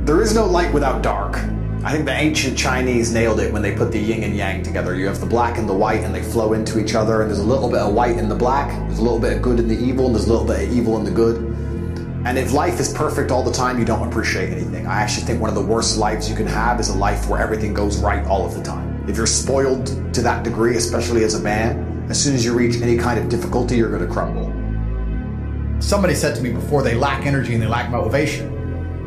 There is no light without dark. I think the ancient Chinese nailed it when they put the yin and yang together. You have the black and the white and they flow into each other, and there's a little bit of white in the black, there's a little bit of good in the evil, and there's a little bit of evil in the good. And if life is perfect all the time, you don't appreciate anything. I actually think one of the worst lives you can have is a life where everything goes right all of the time. If you're spoiled to that degree, especially as a man, as soon as you reach any kind of difficulty, you're going to crumble. Somebody said to me before, they lack energy and they lack motivation.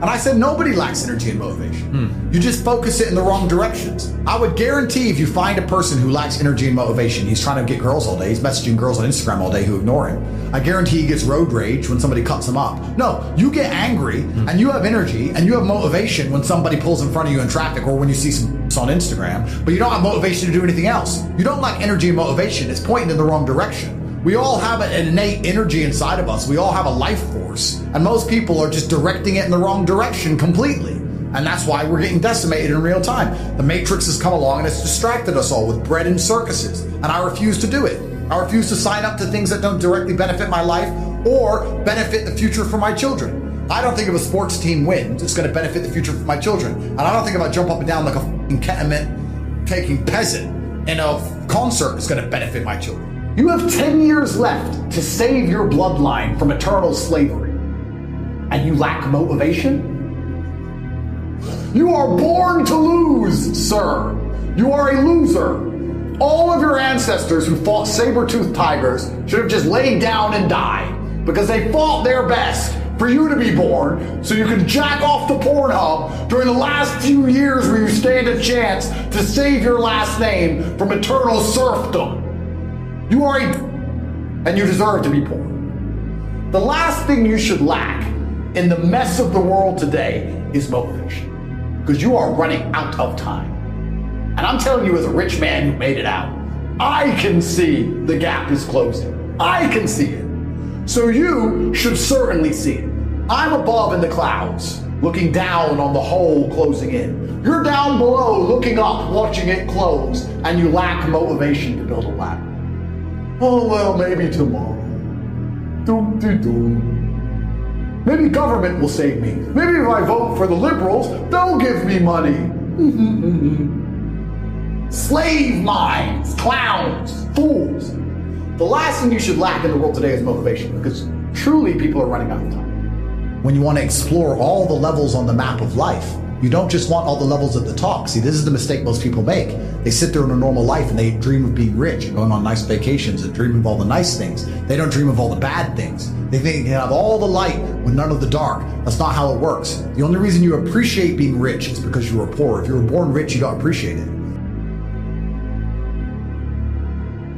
And I said, nobody lacks energy and motivation. You just focus it in the wrong directions. I would guarantee if you find a person who lacks energy and motivation, he's trying to get girls all day, he's messaging girls on Instagram all day who ignore him. I guarantee he gets road rage when somebody cuts him up. No, you get angry and you have energy and you have motivation when somebody pulls in front of you in traffic or when you see some on Instagram, but you don't have motivation to do anything else. You don't lack energy and motivation. It's pointing in the wrong direction. We all have an innate energy inside of us. We all have a life force. And most people are just directing it in the wrong direction completely. And that's why we're getting decimated in real time. The Matrix has come along and it's distracted us all with bread and circuses. And I refuse to do it. I refuse to sign up to things that don't directly benefit my life or benefit the future for my children. I don't think if a sports team wins, it's going to benefit the future for my children. And I don't think if I jump up and down like a f***ing ketamine taking peasant in a concert, it's going to benefit my children. You have 10 years left to save your bloodline from eternal slavery, and you lack motivation? You are born to lose, sir. You are a loser. All of your ancestors who fought saber-toothed tigers should have just laid down and died because they fought their best for you to be born so you could jack off to Pornhub during the last few years where you stand a chance to save your last name from eternal serfdom. You are and you deserve to be poor. The last thing you should lack in the mess of the world today is motivation, because you are running out of time. And I'm telling you as a rich man who made it out, I can see the gap is closing. I can see it. So you should certainly see it. I'm above in the clouds, looking down on the hole closing in. You're down below, looking up, watching it close, and you lack motivation to build a ladder. Oh, well, maybe tomorrow. Maybe government will save me. Maybe if I vote for the liberals, they'll give me money. Slave minds, clowns, fools. The last thing you should lack in the world today is motivation, because truly people are running out of time. When you want to explore all the levels on the map of life, you don't just want all the levels at the top. See, this is the mistake most people make. They sit there in a normal life and they dream of being rich and going on nice vacations and dream of all the nice things. They don't dream of all the bad things. They think they can have all the light with none of the dark. That's not how it works. The only reason you appreciate being rich is because you were poor. If you were born rich, you don't appreciate it.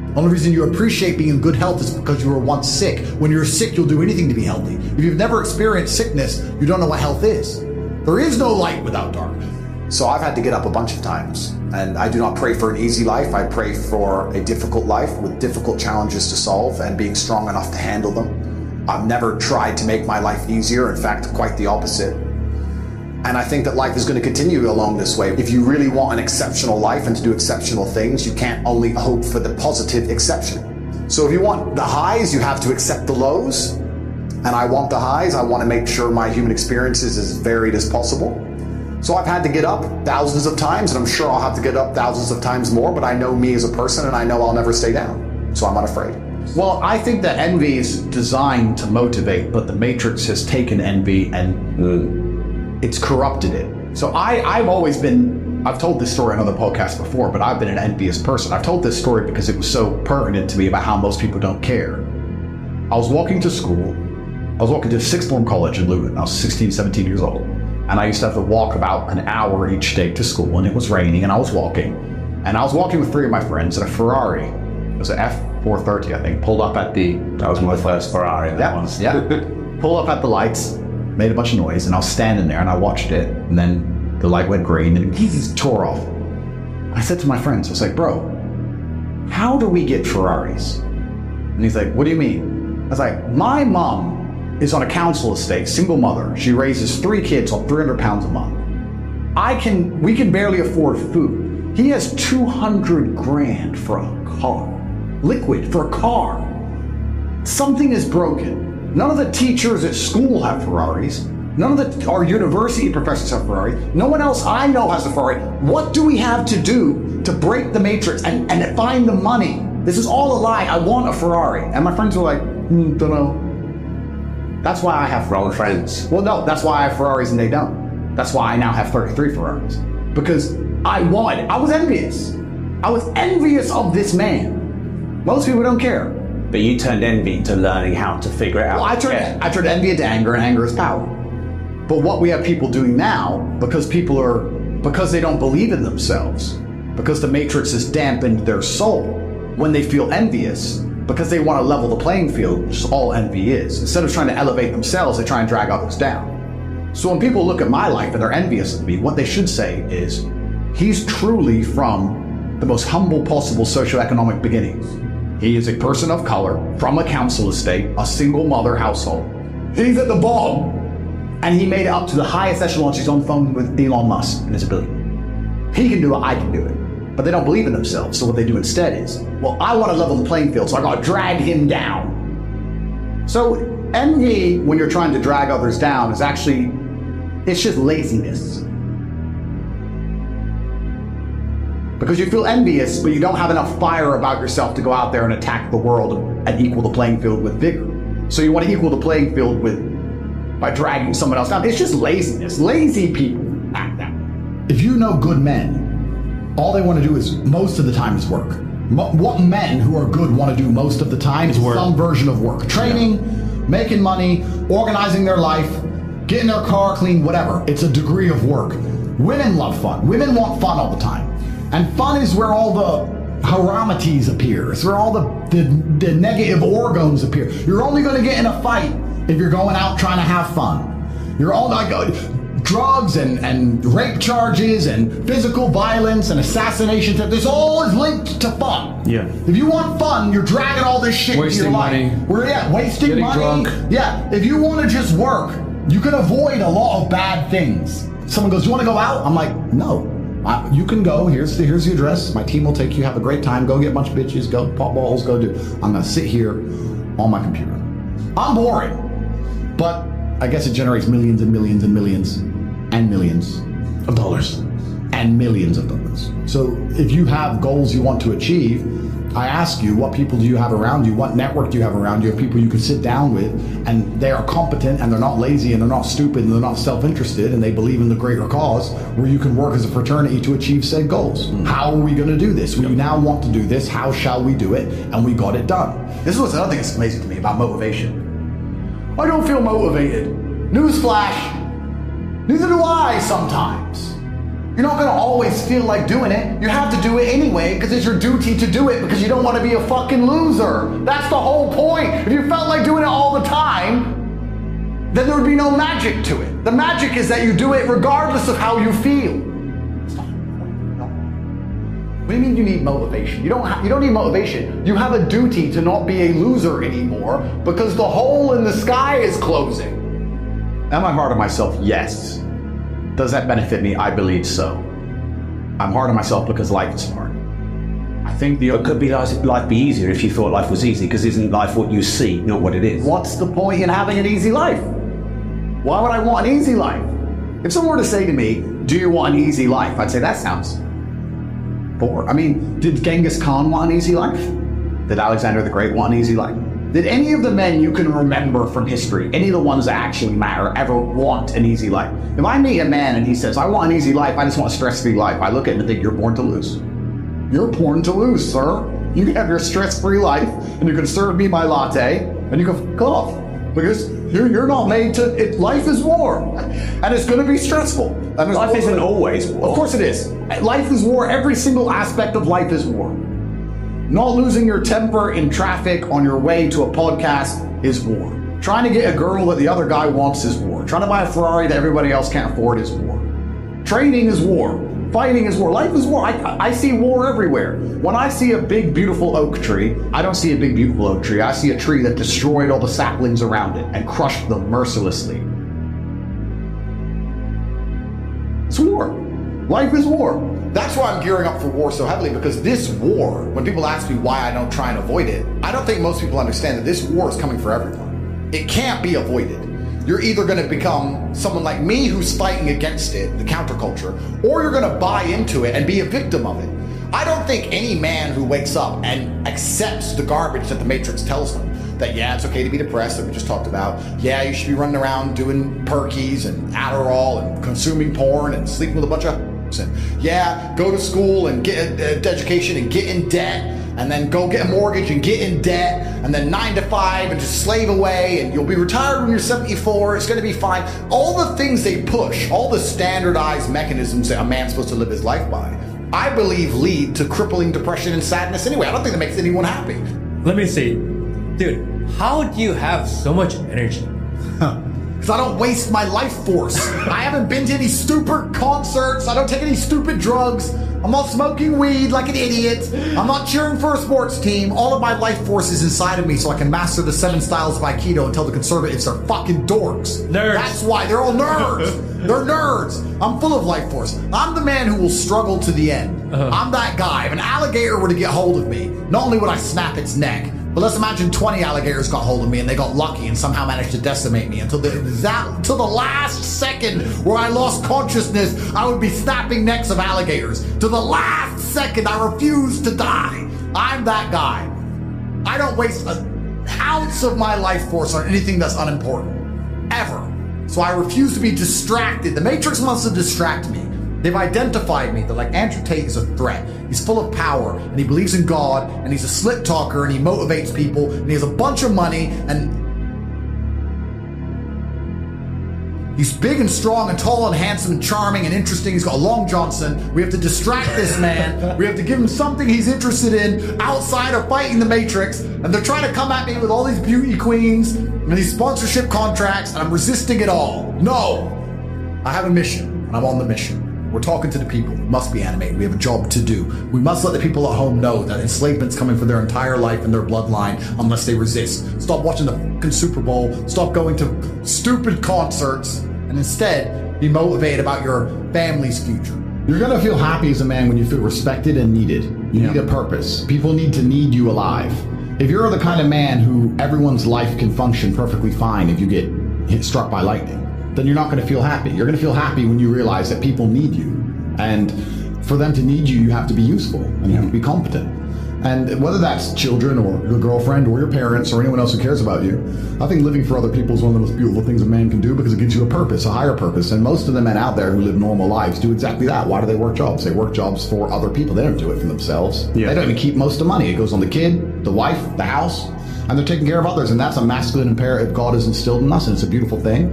The only reason you appreciate being in good health is because you were once sick. When you're sick, you'll do anything to be healthy. If you've never experienced sickness, you don't know what health is. There is no light without darkness. So I've had to get up a bunch of times, and I do not pray for an easy life. I pray for a difficult life with difficult challenges to solve and being strong enough to handle them. I've never tried to make my life easier. In fact, quite the opposite. And I think that life is going to continue along this way. If you really want an exceptional life and to do exceptional things, you can't only hope for the positive exception. So if you want the highs, you have to accept the lows. And I want the highs. I want to make sure my human experience is as varied as possible. So I've had to get up thousands of times, and I'm sure I'll have to get up thousands of times more, but I know me as a person and I know I'll never stay down. So I'm unafraid. Well, I think that envy is designed to motivate, but the Matrix has taken envy and it's corrupted it. So I've always been, I've told this story on other podcasts before, but I've been an envious person. I've told this story because it was so pertinent to me about how most people don't care. I was walking to school. I was walking to sixth form college in Luton. I was 16, 17 years old. And I used to have to walk about an hour each day to school, and it was raining, and I was walking. And I was walking with three of my friends in a Ferrari. It was an F430, I think, pulled up at the... That was my first Ferrari, that was. Yeah. Pulled up at the lights, made a bunch of noise, and I was standing there, and I watched it, and then the light went green, and he just tore off. I said to my friends, I was like, bro, how do we get Ferraris? And he's like, what do you mean? I was like, my mom is on a council estate, single mother. She raises 3 kids on 300 pounds a month. We can barely afford food. He has 200 grand for a car. Liquid for a car. Something is broken. None of the teachers at school have Ferraris. None of our university professors have Ferrari. No one else I know has a Ferrari. What do we have to do to break the matrix and find the money? This is all a lie. I want a Ferrari. And my friends were like, don't know. That's why I have Wrong friends. Well, no, that's why I have Ferraris and they don't. That's why I now have 33 Ferraris. Because I was envious. I was envious of this man. Most people don't care. But you turned envy to learning how to figure it out. Well, I turned envy into anger, and anger is power. But what we have people doing now, because they don't believe in themselves, because the matrix has dampened their soul, when they feel envious, because they want to level the playing field, which is all envy is. Instead of trying to elevate themselves, they try and drag others down. So when people look at my life and they're envious of me, what they should say is, he's truly from the most humble possible socioeconomic beginnings. He is a person of color, from a council estate, a single mother household. He's at the bottom, and he made it up to the highest echelons. He's on the phone with Elon Musk and is a billionaire. He can do it, I can do it. But they don't believe in themselves, so what they do instead is, well, I want to level the playing field, so I got to drag him down. So envy, when you're trying to drag others down, is actually, it's just laziness. Because you feel envious, but you don't have enough fire about yourself to go out there and attack the world and equal the playing field with vigor. So you want to equal the playing field by dragging someone else down. It's just laziness. Lazy people act that way. If you know good men, all they want to do is, most of the time, is work. What men who are good want to do most of the time is some version of work. Training, making money, organizing their life, getting their car clean, whatever. It's a degree of work. Women love fun. Women want fun all the time. And fun is where all the haramities appear. It's where all the negative organs appear. You're only going to get in a fight if you're going out trying to have fun. You're all like drugs and rape charges and physical violence and assassinations. This all is linked to fun. Yeah. If you want fun, you're dragging all this shit into your life. Wasting getting money. Drunk. Yeah. If you want to just work, you can avoid a lot of bad things. Someone goes, "You want to go out?" I'm like, "No." You can go, here's the address, my team will take you, have a great time, go get a bunch of bitches, go pop balls, go do. I'm gonna sit here on my computer. I'm boring, but I guess it generates millions and millions and millions and millions of dollars and millions of dollars. So if you have goals you want to achieve, I ask you, what people do you have around you? What network do you have around you of people you can sit down with and they are competent and they're not lazy and they're not stupid and they're not self-interested and they believe in the greater cause where you can work as a fraternity to achieve said goals. How are we going to do this? We now want to do this. How shall we do it? And we got it done. This is what's another thing that's amazing to me about motivation. I don't feel motivated. Newsflash, neither do I sometimes. You're not going to always feel like doing it. You have to do it anyway because it's your duty to do it because you don't want to be a fucking loser. That's the whole point. If you felt like doing it all the time, then there would be no magic to it. The magic is that you do it regardless of how you feel. What do you mean you need motivation? You don't need motivation. You have a duty to not be a loser anymore because the hole in the sky is closing. Am I hard on myself? Yes. Does that benefit me? I believe so. I'm hard on myself because life is hard. I think But could life be easier if you thought life was easy? Because isn't life what you see, not what it is? What's the point in having an easy life? Why would I want an easy life? If someone were to say to me, "Do you want an easy life?" I'd say that sounds boring. I mean, did Genghis Khan want an easy life? Did Alexander the Great want an easy life? Did any of the men you can remember from history, any of the ones that actually matter, ever want an easy life? If I meet a man and he says, "I want an easy life, I just want a stress-free life," I look at him and think, "You're born to lose. You're born to lose, sir. You can have your stress-free life, and you can serve me my latte, and you can fuck off. Because you're not made to, life is war. And it's going to be stressful. And Life isn't always war. Of course it is. Life is war. Every single aspect of life is war. Not losing your temper in traffic on your way to a podcast is war. Trying to get a girl that the other guy wants is war. Trying to buy a Ferrari that everybody else can't afford is war. Trading is war. Fighting is war. Life is war. I see war everywhere. When I see a big, beautiful oak tree, I don't see a big, beautiful oak tree. I see a tree that destroyed all the saplings around it and crushed them mercilessly. It's war. Life is war. That's why I'm gearing up for war so heavily, because this war, when people ask me why I don't try and avoid it, I don't think most people understand that this war is coming for everyone. It can't be avoided. you're either going to become someone like me who's fighting against it, the counterculture, or you're going to buy into it and be a victim of it. I don't think any man who wakes up and accepts the garbage that the Matrix tells them, that yeah, it's okay to be depressed, that we just talked about, yeah, you should be running around doing perkies and Adderall and consuming porn and sleeping with a bunch of and yeah, go to school and get an education and get in debt, and then go get a mortgage and get in debt, and then 9 to 5 and just slave away, and you'll be retired when you're 74, it's going to be fine. All the things they push, all the standardized mechanisms that a man's supposed to live his life by, I believe lead to crippling depression and sadness anyway. I don't think that makes anyone happy. Let me see. Dude, how do you have so much energy? Because I don't waste my life force. I haven't been to any stupid concerts. I don't take any stupid drugs. I'm not smoking weed like an idiot. I'm not cheering for a sports team. All of my life force is inside of me so I can master the 7 styles of Aikido and tell the conservatives they're fucking dorks. Nerds. That's why. They're all nerds. They're nerds. I'm full of life force. I'm the man who will struggle to the end. I'm that guy. If an alligator were to get hold of me, not only would I snap its neck, but let's imagine 20 alligators got hold of me and they got lucky and somehow managed to decimate me until the last second where I lost consciousness. I would be snapping necks of alligators. To the last second, I refuse to die. I'm that guy. I don't waste an ounce of my life force on anything that's unimportant. Ever. So I refuse to be distracted. The Matrix wants to distract me. They've identified me. They're like, Andrew Tate is a threat. He's full of power, and he believes in God, and he's a slick talker, and he motivates people, and he has a bunch of money, and he's big and strong and tall and handsome and charming and interesting. He's got a long Johnson. We have to distract this man. We have to give him something he's interested in outside of fighting the Matrix. And they're trying to come at me with all these beauty queens and these sponsorship contracts, and I'm resisting it all. No, I have a mission, and I'm on the mission. We're talking to the people. We must be animated. We have a job to do. We must let the people at home know that enslavement's coming for their entire life and their bloodline unless they resist. Stop watching the fucking Super Bowl. Stop going to stupid concerts. And instead, be motivated about your family's future. You're going to feel happy as a man when you feel respected and needed. You need a purpose. People need to need you alive. If you're the kind of man who everyone's life can function perfectly fine if you get struck by lightning, then you're not going to feel happy. You're going to feel happy when you realize that people need you. And for them to need you, you have to be useful and you have to be competent. And whether that's children or your girlfriend or your parents or anyone else who cares about you, I think living for other people is one of the most beautiful things a man can do because it gives you a purpose, a higher purpose. And most of the men out there who live normal lives do exactly that. Why do they work jobs? They work jobs for other people. They don't do it for themselves. They don't even keep most of the money. It goes on the kid, the wife, the house, and they're taking care of others. And that's a masculine imperative God has instilled in us, and it's a beautiful thing.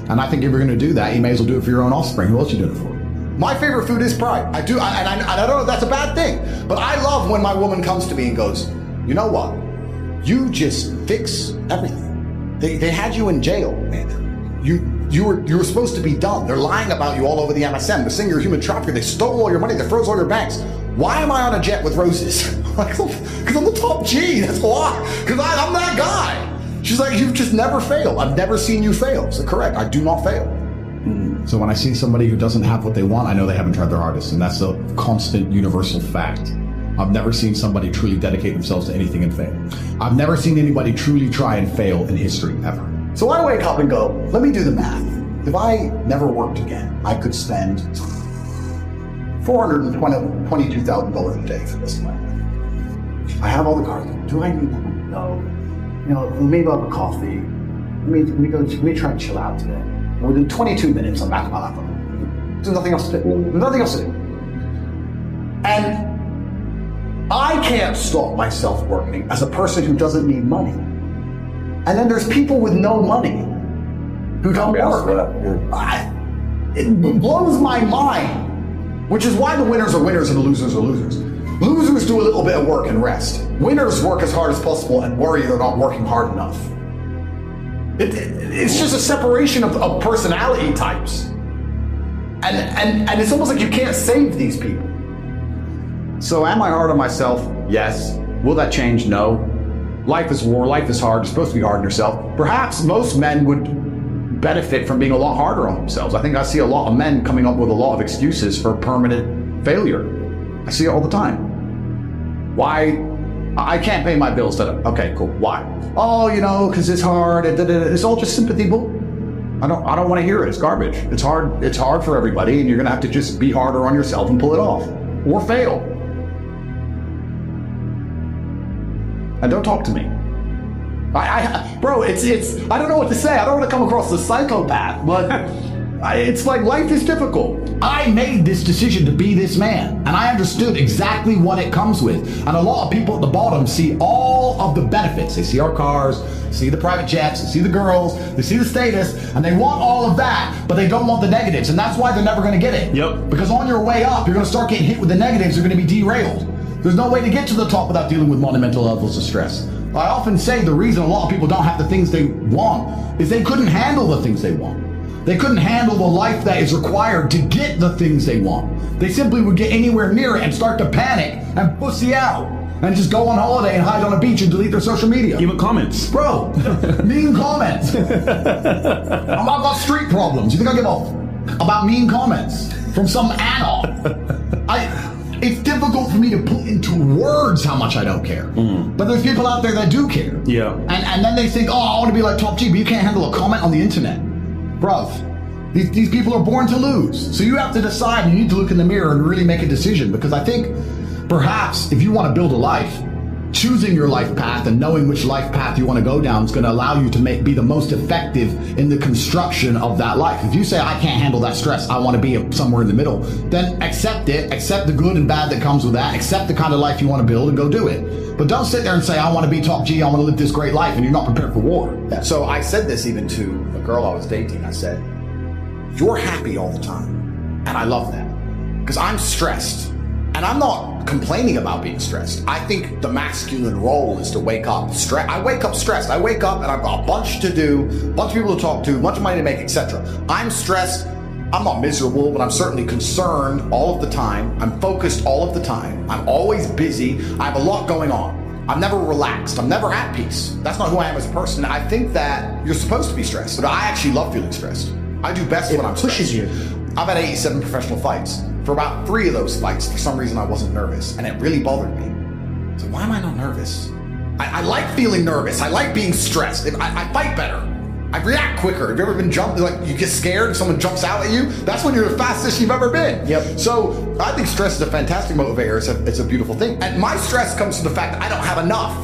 And I think if you're going to do that, you may as well do it for your own offspring. Who else are you doing it for? My favorite food is pride. I don't know if that's a bad thing, but I love when my woman comes to me and goes, you know what? You just fix everything. They had you in jail, man. You were supposed to be done. They're lying about you all over the MSN. They're saying you're a human trafficker. They stole all your money. They froze all your banks. Why am I on a jet with roses? Because I'm the top G. That's why. Because I'm that guy. She's like, you've just never failed. I've never seen you fail. So correct, I do not fail. So when I see somebody who doesn't have what they want, I know they haven't tried their hardest. And that's a constant universal fact. I've never seen somebody truly dedicate themselves to anything and fail. I've never seen anybody truly try and fail in history, ever. So I wake up and go, let me do the math. If I never worked again, I could spend $422,000 a day for this life. I have all the cars. Do I need that? No. You know, maybe I'll have a coffee. Let me try and chill out today. Within 22 minutes, I'm back on my laptop. There's nothing else to do. There's nothing else to do. And I can't stop myself working as a person who doesn't need money. And then there's people with no money who don't work. It blows my mind, which is why the winners are winners and the losers are losers. Losers do a little bit of work and rest. Winners work as hard as possible and worry they're not working hard enough. It's just a separation of personality types. And it's almost like you can't save these people. So am I hard on myself? Yes. Will that change? No. Life is war, life is hard, you're supposed to be hard on yourself. Perhaps most men would benefit from being a lot harder on themselves. I think I see a lot of men coming up with a lot of excuses for permanent failure. I see it all the time. Why? I can't pay my bills. Okay, cool. Why? Oh, because it's hard. It's all just sympathy bull. I don't want to hear it. It's garbage. It's hard for everybody, and you're going to have to just be harder on yourself and pull it off. Or fail. And don't talk to me. Bro, it's I don't know what to say. I don't want to come across as a psychopath, but it's like life is difficult. I made this decision to be this man, and I understood exactly what it comes with. And a lot of people at the bottom see all of the benefits. They see our cars, see the private jets, they see the girls, they see the status, and they want all of that, but they don't want the negatives, and that's why they're never going to get it. Yep. Because on your way up, you're going to start getting hit with the negatives, you're going to be derailed. There's no way to get to the top without dealing with monumental levels of stress. I often say the reason a lot of people don't have the things they want is they couldn't handle the things they want. They couldn't handle the life that is required to get the things they want. They simply would get anywhere near it and start to panic and pussy out and just go on holiday and hide on a beach and delete their social media. Even comments. Bro, mean comments. I've got street problems. You think I give a about mean comments from some anal? It's difficult for me to put into words how much I don't care. But there's people out there that do care. Yeah. And then they think, oh, I want to be like Top G, but you can't handle a comment on the internet. Bruv, these people are born to lose. So you have to decide, you need to look in the mirror and really make a decision, because I think perhaps if you want to build a life, choosing your life path and knowing which life path you want to go down is going to allow you to be the most effective in the construction of that life. If you say, I can't handle that stress, I want to be somewhere in the middle, then accept it, accept the good and bad that comes with that, accept the kind of life you want to build and go do it. But don't sit there and say, I want to be Top G, I want to live this great life, and you're not prepared for war. Yeah. So I said this even to a girl I was dating. I said, you're happy all the time. And I love that. Because I'm stressed. And I'm not complaining about being stressed. I think the masculine role is to wake up stressed. I wake up stressed. I wake up and I've got a bunch to do, a bunch of people to talk to, a bunch of money to make, etc. I'm stressed. I'm not miserable, but I'm certainly concerned all of the time. I'm focused all of the time. I'm always busy. I have a lot going on. I'm never relaxed. I'm never at peace. That's not who I am as a person. I think that you're supposed to be stressed, but I actually love feeling stressed. I do best when I'm stressed. Pushes you. I've had 87 professional fights. For about 3 of those fights, for some reason I wasn't nervous, and it really bothered me. So why am I not nervous? I like feeling nervous. I like being stressed. I fight better. I react quicker. Have you ever been jumped, like you get scared and someone jumps out at you? That's when you're the fastest you've ever been. Yep. So I think stress is a fantastic motivator. It's a beautiful thing. And my stress comes from the fact that I don't have enough.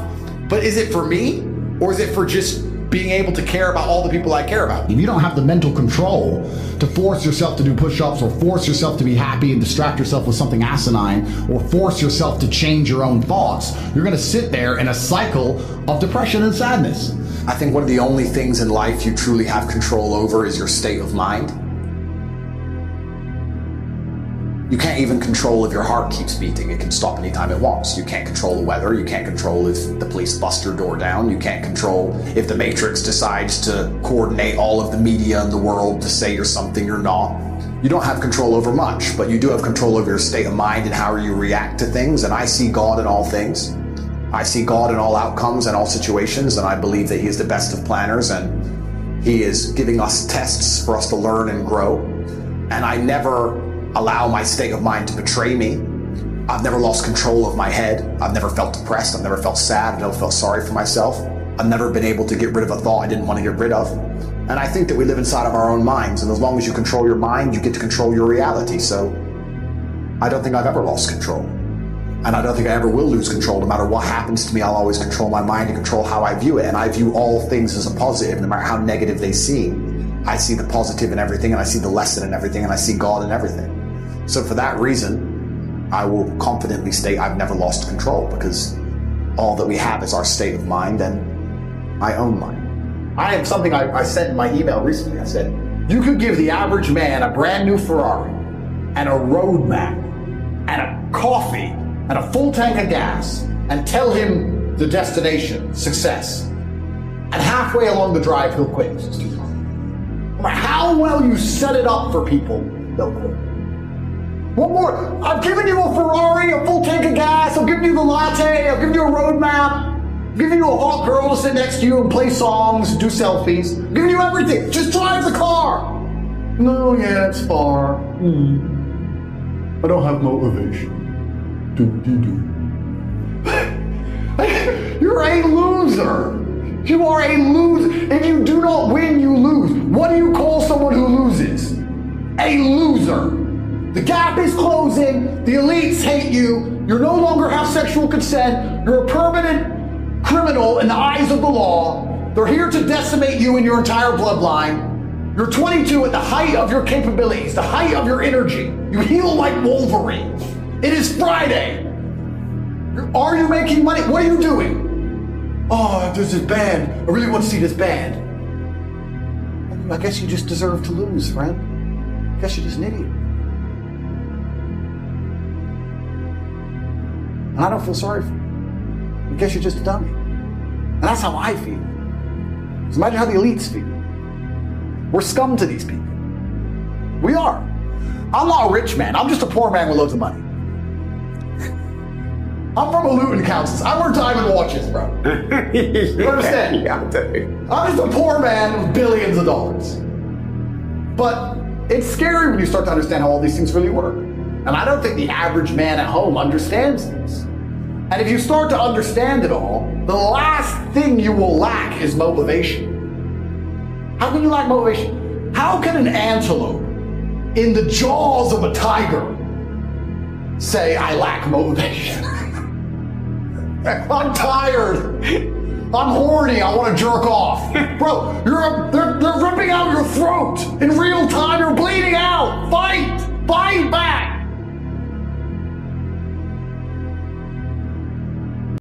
But is it for me, or is it for just being able to care about all the people I care about? If you don't have the mental control to force yourself to do push-ups, or force yourself to be happy and distract yourself with something asinine, or force yourself to change your own thoughts, you're going to sit there in a cycle of depression and sadness. I think one of the only things in life you truly have control over is your state of mind. You can't even control if your heart keeps beating. It can stop anytime it wants. You can't control the weather. You can't control if the police bust your door down. You can't control if the Matrix decides to coordinate all of the media in the world to say you're something you're not. You don't have control over much, but you do have control over your state of mind and how you react to things. And I see God in all things. I see God in all outcomes and all situations, and I believe that He is the best of planners, and He is giving us tests for us to learn and grow. And I never allow my state of mind to betray me. I've never lost control of my head. I've never felt depressed. I've never felt sad. I've never felt sorry for myself. I've never been able to get rid of a thought I didn't want to get rid of. And I think that we live inside of our own minds, and as long as you control your mind, you get to control your reality. So I don't think I've ever lost control. And I don't think I ever will lose control. No matter what happens to me, I'll always control my mind and control how I view it. And I view all things as a positive, no matter how negative they seem. I see the positive in everything, and I see the lesson in everything, and I see God in everything. So for that reason, I will confidently state I've never lost control, because all that we have is our state of mind, and I own mine. I am something I said in my email recently. I said, you could give the average man a brand new Ferrari and a road map and a coffee and a full tank of gas and tell him the destination, success. And halfway along the drive, he'll quit. It's too hard. No matter how well you set it up for people, they'll quit. What more? I've given you a Ferrari, a full tank of gas, I've given you the latte, I've given you a road map, I've given you a hot girl to sit next to you and play songs, do selfies. I've given you everything. Just drive the car. No, yeah, it's far. I don't have motivation. You're a loser. You are a loser. If you do not win, you lose. What do you call someone who loses? A loser. The gap is closing. The elites hate you. You no longer have sexual consent. You're a permanent criminal in the eyes of the law. They're here to decimate you and your entire bloodline. You're 22 at the height of your capabilities, the height of your energy. You heal like Wolverine. It is Friday. Are you making money? What are you doing? Oh, there's this band. I really want to see this band. I guess you just deserve to lose, friend. I guess you're just an idiot. And I don't feel sorry for you. I guess you're just a dummy. And that's how I feel. So imagine how the elites feel. We're scum to these people. We are. I'm not a rich man. I'm just a poor man with loads of money. I'm from a Luton, Kansas. I wear diamond watches, bro. You understand? Yeah, dude. I'm just a poor man with billions of dollars. But it's scary when you start to understand how all these things really work. And I don't think the average man at home understands this. And if you start to understand it all, the last thing you will lack is motivation. How can you lack motivation? How can an antelope in the jaws of a tiger say, I lack motivation? I'm tired. I'm horny. I want to jerk off. Bro, they're ripping out